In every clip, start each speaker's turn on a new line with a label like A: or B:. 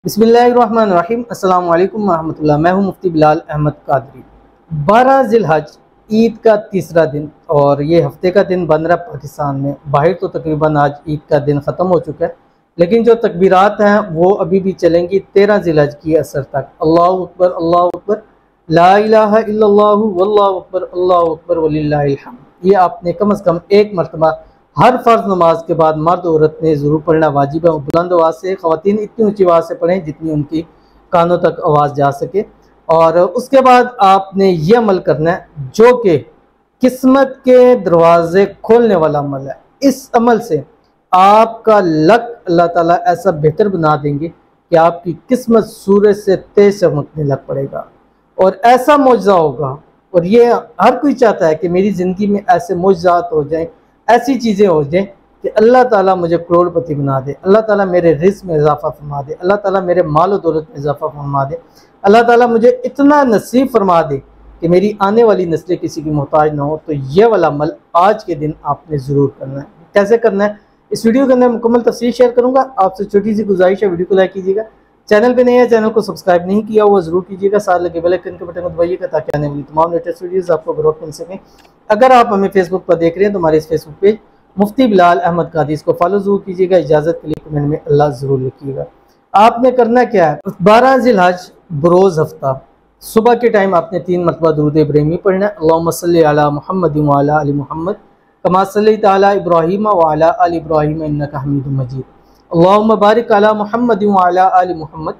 A: बिस्मिल्लाहिर्रहमानिर्रहीम। अस्सलाम वालेकुम रहमतुल्लाह। मैं हूं मुफ्ती बिलाल अहमद कादरी। 12 ज़िलहज ईद का तीसरा दिन और ये हफ्ते का दिन बन रहा पाकिस्तान में। बाहर तो तकरीबन आज ईद का दिन ख़त्म हो चुका है, लेकिन जो तकबीरात हैं वो अभी भी चलेंगी 13 ज़िलहज की असर तक। अल्लाहु अकबर, अल्लाहु अकबर, ला इलाहा इल्लल्लाहु वल्लाहु अकबर, अल्लाहु अकबर वलिल्लाहिल हम्द। ये आपने कम से कम एक मरतबा हर फ़र्ज नमाज के बाद मर्द औरत ने ज़रूर पढ़ना वाजिब है। बुलंद आवाज़ से, ख़वातीन इतनी ऊंची आवाज़ से पढ़ें जितनी उनकी कानों तक आवाज़ जा सके। और उसके बाद आपने ये अमल करना है जो कि किस्मत के दरवाज़े खोलने वाला अमल है। इस अमल से आपका लक अल्लाह ताला ऐसा बेहतर बना देंगे कि आपकी किस्मत सूरज से तेज चमकने लग पड़ेगा और ऐसा मौजज़ा होगा। और ये हर कोई चाहता है कि मेरी ज़िंदगी में ऐसे मौजज़ात हो जाएं, ऐसी चीज़ें हो जाएं कि अल्लाह ताला मुझे करोड़पति बना दे, अल्लाह ताला मेरे रिज़्क़ में इजाफ़ा फरमा दे, अल्लाह ताला मेरे माल और दौलत में इजाफ़ा फरमा दे, अल्लाह ताला मुझे इतना नसीब फरमा दे कि मेरी आने वाली नस्लें किसी की मोहताज ना हो। तो ये वाला अमल आज के दिन आपने ज़रूर करना है। कैसे करना है इस वीडियो के अंदर मुकम्मल तफसील शेयर करूँगा। आपसे छोटी सी गुजारिश है, वीडियो को लाइक कीजिएगा। चैनल पे नए हैं, चैनल को सब्सक्राइब नहीं किया हुआ ज़रूर कीजिएगा। साथ लगे बेल आइकन के बटन को दबाइएगा ताकि आने वाली तमाम लेटेस्ट वीडियोज़ आपको बर वक्त मिल सकें। अगर आप हमें फेसबुक पर देख रहे हैं तो हमारे इस फेसबुक पेज मुफ्ती बिलाल अहमद कादरी को फॉलो जरूर कीजिएगा। इजाज़त के लिए कमेंट में अल्लाह ज़रूर लिखिएगा। आपने करना क्या है, 12 ज़िलहज बरोज़ हफ्ता सुबह के टाइम आपने 3 मरतबा दुरूद इब्राहिमी पढ़ना है। अल्लाहुम्मा सल्ली अला मुहम्मद व अला आलि मुहम्मद कमा सल्लैता अला इब्राहीम व अला आलि इब्राहीम इन्नका हमीदुम मजीद। अल्लाहुम्मा बारिक अला मुहम्मद व अला आलि मुहम्मद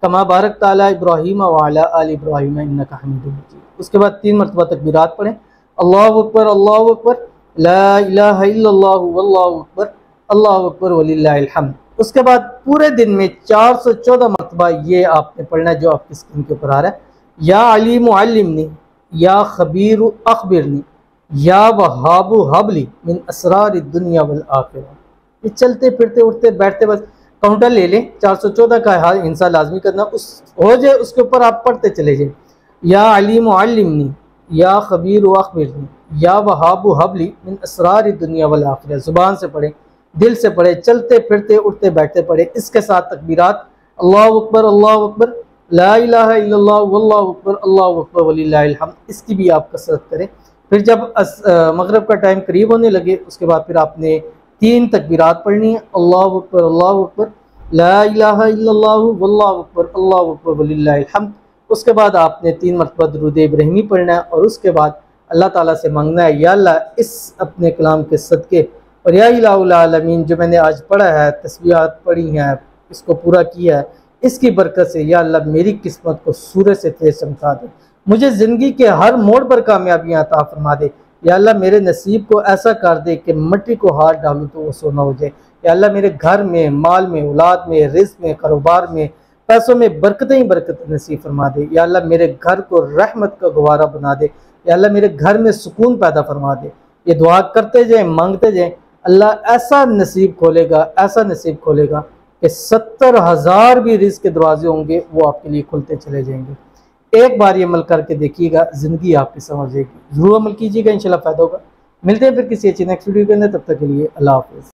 A: कमा बारकता अला इब्राहीम व अला आलि इब्राहीम इन्नका हमीदुम मजीद। उसके बाद 3 मरतबा तकबीरात पढ़ें। अल्लाहु अकबर, अल्लाहु अकबर, ला इलाहा इल्लल्लाहु वल्लाहु अकबर, अल्लाहु अकबर वलिल्लाहिल हम्द। उसके बाद पूरे दिन में 414 मरतबा ये आपने पढ़ना है जो आपकी स्क्रीन के ऊपर आ रहा है। या अलीम अल्लिमनी, या खबीर अखबिरनी, या वहाबु हबली मिन असरार दुनिया वल आखिरा। ये चलते फिरते उठते बैठते बस काउंटर ले लें, 414 का हाल इंसान लाजमी करना उस हो जाए, उसके ऊपर आप पढ़ते चले जाए। या अलीम अल्लिमनी, या खबीर अखबिरनी, या वहाबु हबली मिन असरार दुनिया वल आखिरा। ज़ुबान से पढ़े, दिल से पढ़े, चलते फिरते उठते बैठते पढ़े। इसके साथ तकबीरात अल्लाहु अकबर, अल्लाहु अकबर, ला इलाहा इल्लल्लाहु वल्लाहु अकबर, अल्लाहु अकबर वलिल्लाहिल हम्द। इसकी भी आप कसरत करें। फिर जब मगरिब का टाइम करीब होने लगे उसके बाद फिर आपने 3 तकबीरात पढ़नी है। अल्लाहु अकबर, अल्लाहु अकबर, ला इलाहा इल्लल्लाहु वल्लाहु अकबर, अल्लाहु अकबर वलिल्लाहिल हम्द। उसके बाद आपने 3 मरतबा दुरूद इब्राहिमी पढ़ना है और उसके बाद अल्लाह ताला से मांगना है, या अल्लाह इस अपने कलाम के सदके और या इलाहुल आलमीन जो मैंने आज पढ़ा है, तस्बीहात पढ़ी हैं, इसको पूरा किया है, इसकी बरकत से या अल्लाह मेरी किस्मत को सूरज से तेज चमका दे, मुझे ज़िंदगी के हर मोड़ पर कामयाबियाँ अता फरमा दे। या अल्लाह मेरे नसीब को ऐसा कर दे कि मिट्टी को हाथ डालूँ तो वो सोना हो जाए। या अल्लाह मेरे घर में, माल में, औलाद में, रिज़्क़ में, कारोबार में, पैसों में बरकतें ही बरकत नसीब फरमा दे। या अल्लाह मेरे घर को रहमत का गवारा बना दे। या अल्लाह मेरे घर में सुकून पैदा फरमा दे। ये दुआ करते जाएँ, मांगते जाएँ, अल्लाह ऐसा नसीब खोलेगा, ऐसा नसीब खोलेगा कि 70,000 भी रिज़्क़ के दरवाजे होंगे वो आपके लिए खुलते चले जाएंगे। एक बार ये अमल करके देखिएगा, ज़िंदगी आपकी समझ जाएगी। ज़रूर अमल कीजिएगा, इंशाल्लाह फ़ायदा होगा। मिलते हैं फिर किसी अच्छी नेक्स्ट वीडियो के अंदर, तब तक के लिए अल्लाह हाफ़िज़।